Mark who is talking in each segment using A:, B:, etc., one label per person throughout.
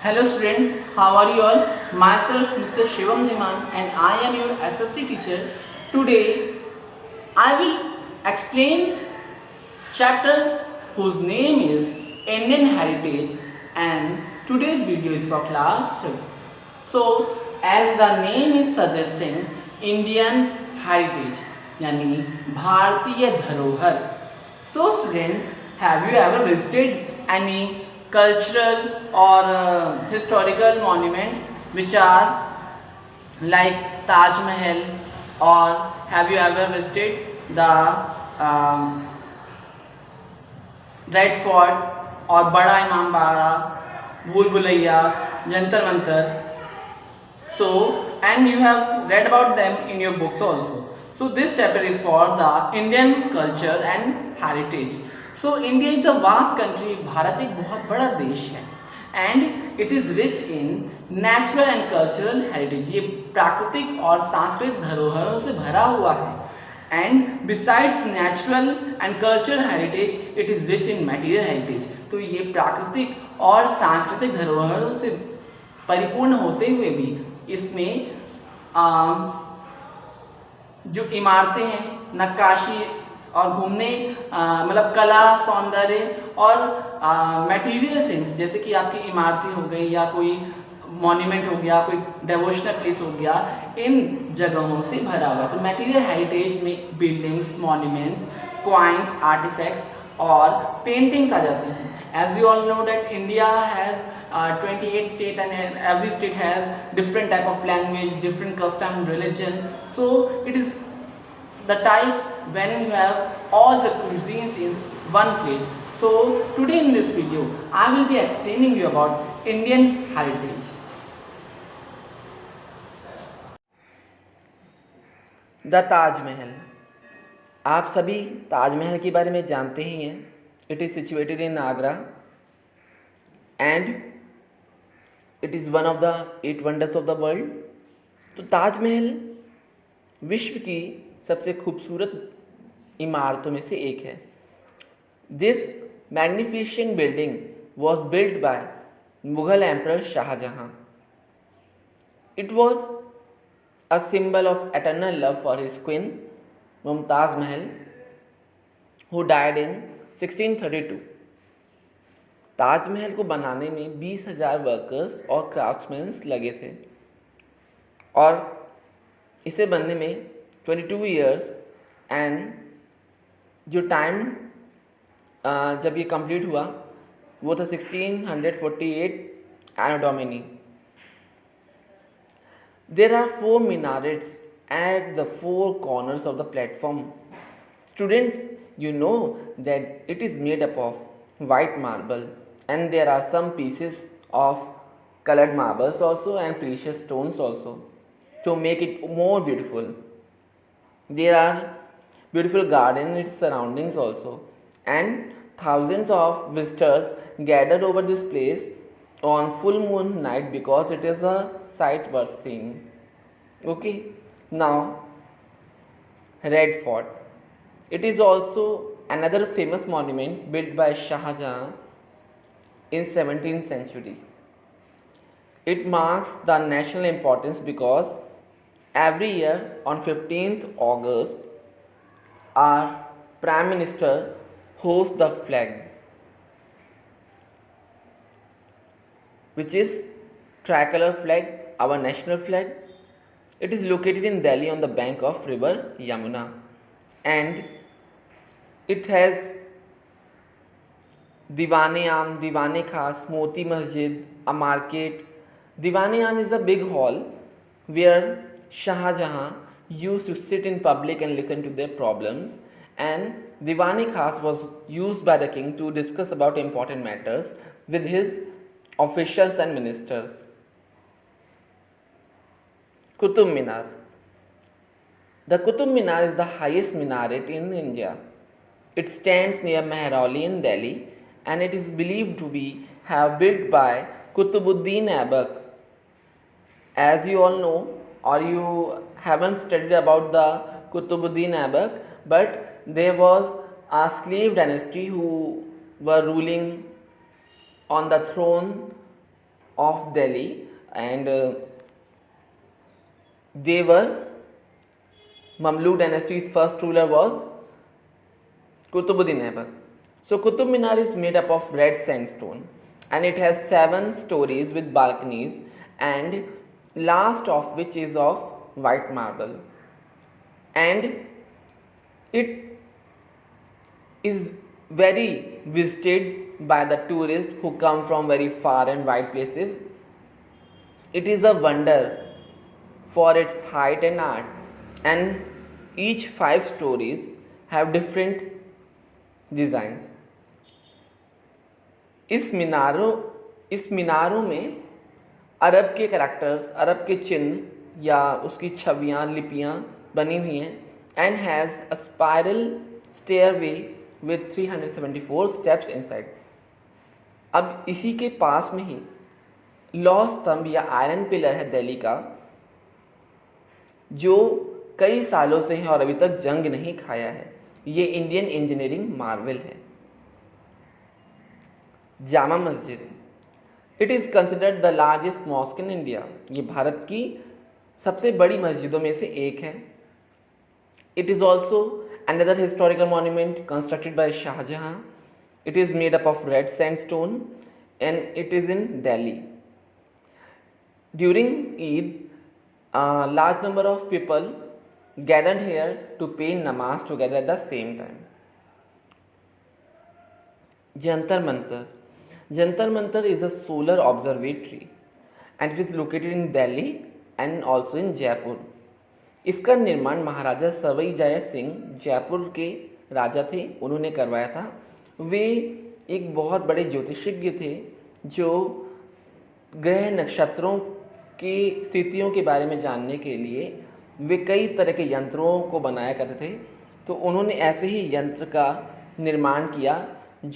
A: Hello students, how are you all? Myself Mr. Shivam Dhiman and I am your SST teacher. Today I will explain chapter whose name is Indian Heritage and today's video is for class 5th. So as the name is suggesting Indian Heritage यानी भारतीय धरोहर. So students, have you ever visited any cultural or historical monument which are like Taj Mahal, or have you ever visited the Red Fort or Bada Imam Bara, Bhul Bhulaiya, Jantar Mantar? So and you have read about them in your books also. So this chapter is for the Indian culture and heritage. So India is a vast country. Bharat एक बहुत बड़ा देश है and it is rich in natural and cultural heritage. ये प्राकृतिक और सांस्कृतिक धरोहरों से भरा हुआ है and besides natural and cultural heritage, it is rich in material heritage. तो ये प्राकृतिक और सांस्कृतिक धरोहरों से परिपूर्ण होते हुए भी इसमें जो इमारतें हैं, नक्काशी और घूमने मतलब कला, सौंदर्य और मटेरियल थिंग्स जैसे कि आपकी इमारतें हो गई या कोई मॉन्यूमेंट हो गया, कोई डेवोशनल प्लेस हो गया, इन जगहों से भरा हुआ. तो मटेरियल हेरिटेज में बिल्डिंग्स, मॉन्यूमेंट्स, क्वाइंस, आर्टिफैक्ट्स और पेंटिंग्स आ जाते हैं. As you all know that India has 28 states and every state has different type of language, different custom, religion. So it is the type when you have all the cuisines in one plate. So today in this video I will be explaining you about Indian heritage.
B: The Taj Mahal. आप सभी ताजमहल के बारे में जानते ही हैं. It is situated in Agra and it is one of the 8 wonders of the world. तो ताजमहल विश्व की सबसे खूबसूरत इमारतों में से एक है. This magnificent building was build by Mughal emperor Shahjahan. इट वॉज a symbol of eternal love for his queen Mumtaz Mahal, who died in 1632. Taj Mahal को बनाने में 20,000 वर्कर्स और क्राफ्ट्समैन लगे थे और इसे बनने में 22 ईयर्स एंड जो टाइम जब ये कंप्लीट हुआ वो था 1648 एनो Duminy. There are 4 minarets at the 4 corners of the platform. Students, you know that it is made up of white marble and there are some pieces of colored marbles also and precious stones also to make it more beautiful. There are beautiful garden in its surroundings also, and thousands of visitors gathered over this place on full moon night because it is a sight worth seeing. Okay, now Red Fort. It is also another famous monument built by Shah Jahan in 17th century. It marks the national importance because every year on 15th August our Prime Minister hosts the flag, which is tricolor flag, our national flag. It is located in Delhi on the bank of river Yamuna and it has Diwan-e-Am, Diwan-e-Khas, Moti Masjid, a market. Diwan-e-Am is a big hall where Shah Jahan used to sit in public and listen to their problems, and Diwan-e-Khas was used by the king to discuss about important matters with his officials and ministers. Qutub Minar. The Qutub Minar is the highest minaret in India. It stands near Mehrauli in Delhi and it is believed to be have built by Qutbuddin Aibak. As you all know, or you haven't studied about the Qutbuddin Aibak, but there was a slave dynasty who were ruling on the throne of Delhi, and they were Mamluk dynasty's first ruler was Qutbuddin Aibak. So Qutub Minar is made up of red sandstone and it has 7 stories with balconies, and last of which is of white marble, and it is very visited by the tourists who come from very far and wide places. It is a wonder for its height and art, and each 5 stories have different designs. इस मीनारों में अरब के characters, अरब के चिन्ह या उसकी छवियाँ, लिपियाँ बनी हुई हैं, and has a spiral stairway with 374 steps inside. अब इसी के पास में ही लौह स्तंभ या आयरन पिलर है दिल्ली का, जो कई सालों से है और अभी तक जंग नहीं खाया है. ये इंडियन इंजीनियरिंग मार्वल है. Jama Masjid, it is considered the largest mosque in India. ये भारत की सबसे बड़ी मस्जिदों में से एक है. It is also another historical monument constructed by Shahjahan. It is made up of red sandstone and it is in Delhi. During Eid, large number of people gathered here to pay namaz together at the same time. Jantar Mantar. Jantar Mantar is a solar observatory and it is located in Delhi and also in Jaipur. इसका निर्माण महाराजा सवाई जय सिंह, जयपुर के राजा थे, उन्होंने करवाया था. वे एक बहुत बड़े ज्योतिषज्ञ थे जो ग्रह नक्षत्रों की स्थितियों के बारे में जानने के लिए वे कई तरह के यंत्रों को बनाया करते थे. तो उन्होंने ऐसे ही यंत्र का निर्माण किया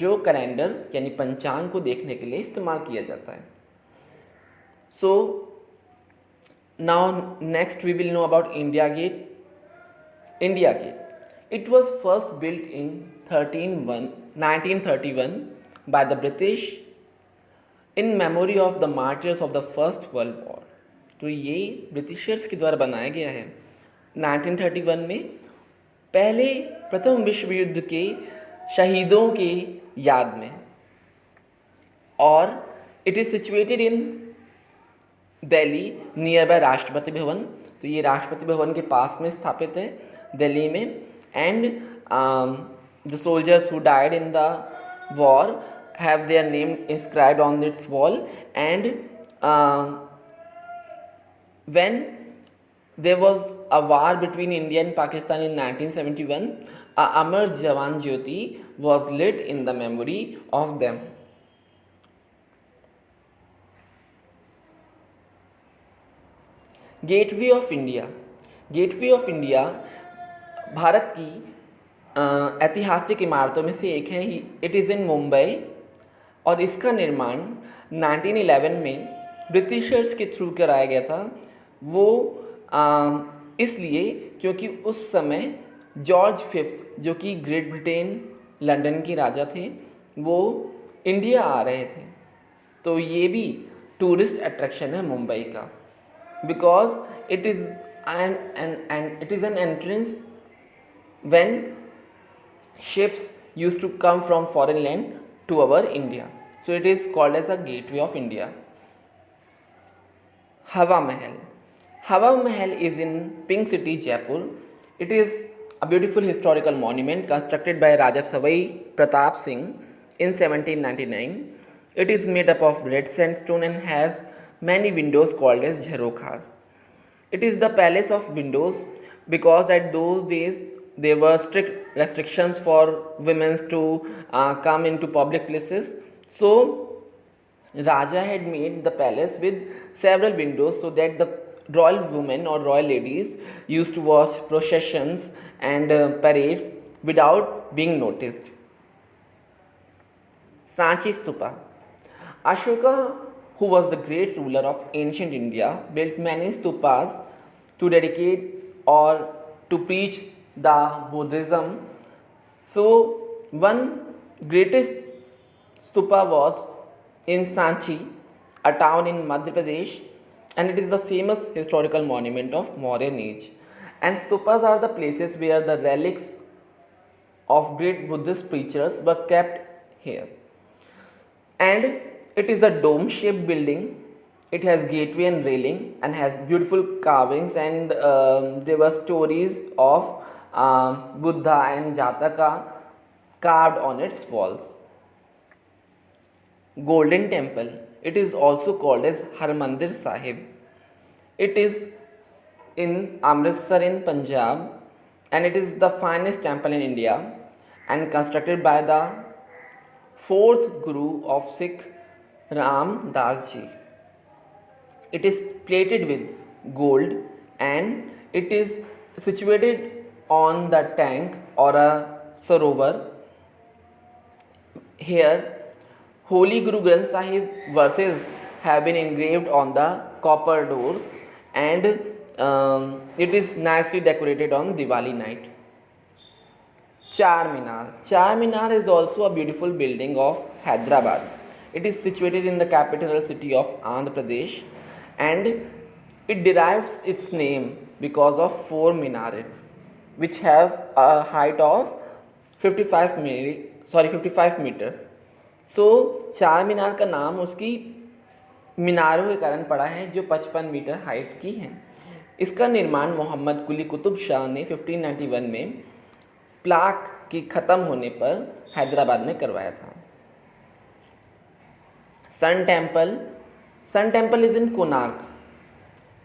B: जो कैलेंडर यानी पंचांग को देखने के लिए इस्तेमाल किया जाता है. So now next we will know about India Gate. India Gate, it was first built in 1931 by the British in memory of the martyrs of the first world war. तो ये ब्रिटिशर्स के द्वारा बनाया गया है 1931 में, प्रथम विश्व युद्ध के शहीदों के याद में. और it is situated in Delhi near by Rashtrapati Bhavan. तो ये राष्ट्रपति भवन के पास में स्थापित है दिल्ली में. And the soldiers who died in the war have their name inscribed on its wall. And when there was a war between India and Pakistan in 1971, a Amar Jawan Jyoti was lit in the memory of them. Gateway of India. Gateway of India Bharat की ऐतिहासिक इमारतों में से एक है. It is इन मुंबई और इसका निर्माण 1911 में ब्रिटिशर्स के थ्रू कराया गया था. वो इसलिए क्योंकि उस समय जॉर्ज फिफ्थ, जो कि ग्रेट ब्रिटेन लंदन के राजा थे, वो इंडिया आ रहे थे. तो ये भी टूरिस्ट अट्रैक्शन है मुंबई का, because it is an entrance when ships used to come from foreign land to our India. So it is called as a gateway of India. Hawa Mahal. Hawa Mahal is in Pink City, Jaipur. It is a beautiful historical monument constructed by Raja Savai Pratap Singh in 1799. It is made up of red sandstone and has many windows called as jharokhas. It is the palace of windows because at those days there were strict restrictions for women to come into public places. So Raja had made the palace with several windows so that the royal women or royal ladies used to watch processions and parades without being noticed. Sanchi Stupa. Ashoka, who was the great ruler of ancient India, built many stupas to dedicate or to preach the Buddhism. So one greatest stupa was in Sanchi a town in Madhya Pradesh, and it is the famous historical monument of Mauryan age. And stupas are the places where the relics of great Buddhist preachers were kept here. And it is a dome shaped building. It has gateway and railing and has beautiful carvings, and there were stories of Buddha and Jataka carved on its walls. Golden Temple, it is also called as Harmandir Sahib. It is in Amritsar in Punjab, and it is the finest temple in India and constructed by the fourth Guru of Sikh, Ram Das Ji. It is plated with gold, and it is situated on the tank or a sarovar. Here, Holy Guru Granth Sahib verses have been engraved on the copper doors, and it is nicely decorated on Diwali night. Charminar. Charminar is also a beautiful building of Hyderabad. It is situated in the capital city of Andhra Pradesh, and it derives its name because of four minarets, which have a height of 55 meters. सो चार मीनार का नाम उसकी मीनारों के कारण पड़ा है जो 55 metre height की हैं. इसका निर्माण मोहम्मद कुली कुतुब शाह ने 1591 में प्लाक की ख़त्म होने पर हैदराबाद में करवाया था. Sun Temple is in Konark.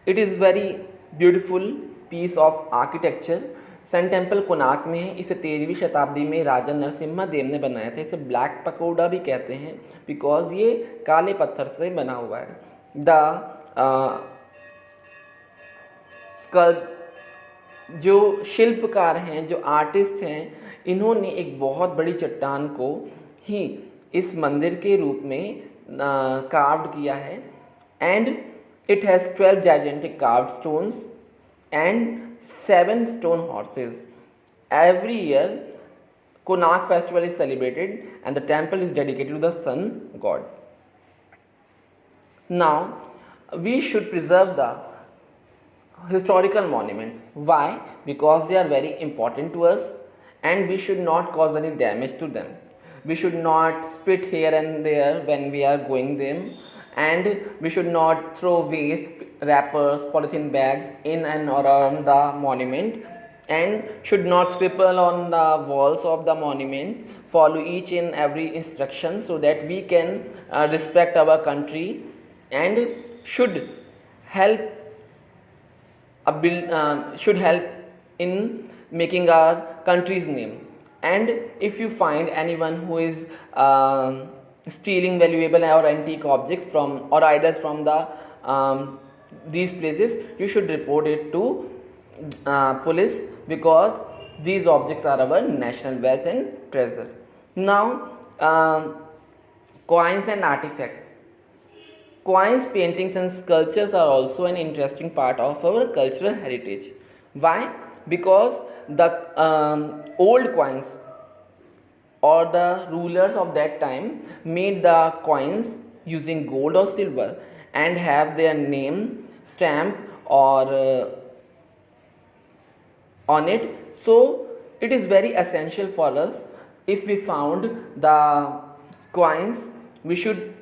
B: It is very beautiful piece of architecture. Sun Temple Konark में है. इसे 13वीं शताब्दी में राजा नरसिम्हा देव ने बनाया था. इसे ब्लैक पकोड़ा भी कहते हैं बिकॉज ये काले पत्थर से बना हुआ है. जो शिल्पकार हैं, जो आर्टिस्ट हैं, इन्होंने एक बहुत बड़ी चट्टान को ही इस मंदिर के रूप में कार्व्ड किया है. And it has 12 gigantic carved stones and 7 stone horses. Every year, Konark festival is celebrated and the temple is dedicated to the sun god. Now, we should preserve the historical monuments. Why? Because they are very important to us and we should not cause any damage to them. We should not spit here and there when we are going them, and we should not throw waste, wrappers, polythene bags in and around the monument, and should not scribble on the walls of the monuments. Follow each and every instruction so that we can respect our country, and should help in making our country's name. And if you find anyone who is stealing valuable or antique objects from or idols from the these places, you should report it to police, because these objects are our national wealth and treasure. Now, coins and artifacts. Coins, paintings and sculptures are also an interesting part of our cultural heritage. Why? Because the old coins or the rulers of that time made the coins using gold or silver and have their name stamp or on it. So it is very essential for us, if we found the coins, we should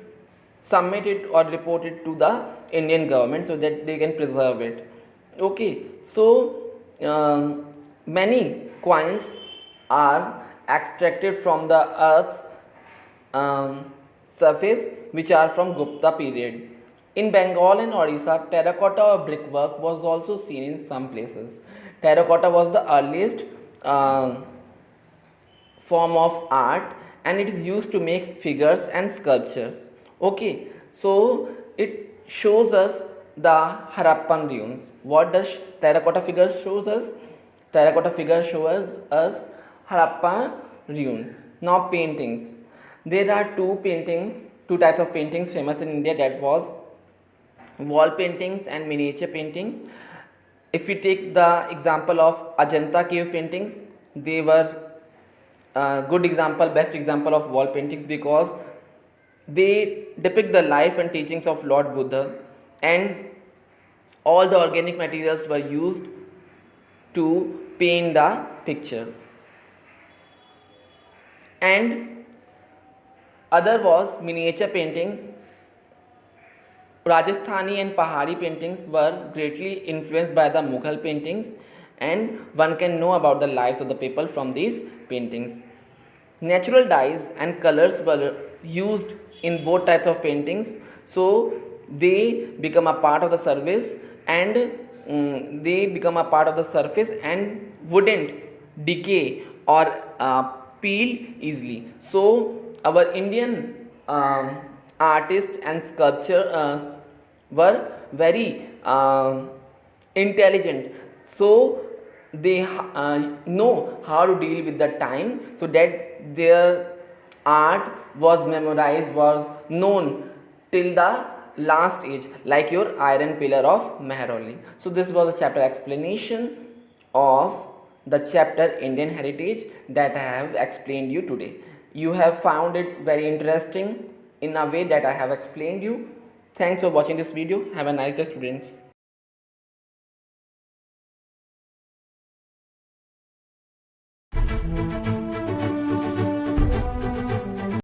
B: submit it or report it to the Indian government so that they can preserve it. Okay, so many coins are extracted from the earth's surface, which are from Gupta period. In Bengal and Odisha, terracotta or brickwork was also seen in some places. Terracotta was the earliest form of art, and it is used to make figures and sculptures. Okay, so it shows us the Harappan ruins. What does terracotta figure shows us? Terracotta figure shows us Harappa ruins. Now, paintings. There are two types of paintings famous in India, that was wall paintings and miniature paintings. If we take the example of Ajanta cave paintings, they were good example, best example of wall paintings, because They depict the life and teachings of Lord Buddha, and all the organic materials were used to paint the pictures. And other was miniature paintings. Rajasthani and Pahari paintings were greatly influenced by the Mughal paintings, and one can know about the lives of the people from these paintings. Natural dyes and colors were used in both types of paintings, so they become a part of the service, and they become a part of the surface and wouldn't decay or peel easily. So our Indian artists and sculpture were very intelligent, so they know how to deal with the time, so that their art was memorized, was known till the last age, like your iron pillar of Mehrauli. So this was a chapter explanation of the chapter Indian heritage that I have explained you today. You have found it very interesting in a way that I have explained you. Thanks for watching this video. Have a nice day, students.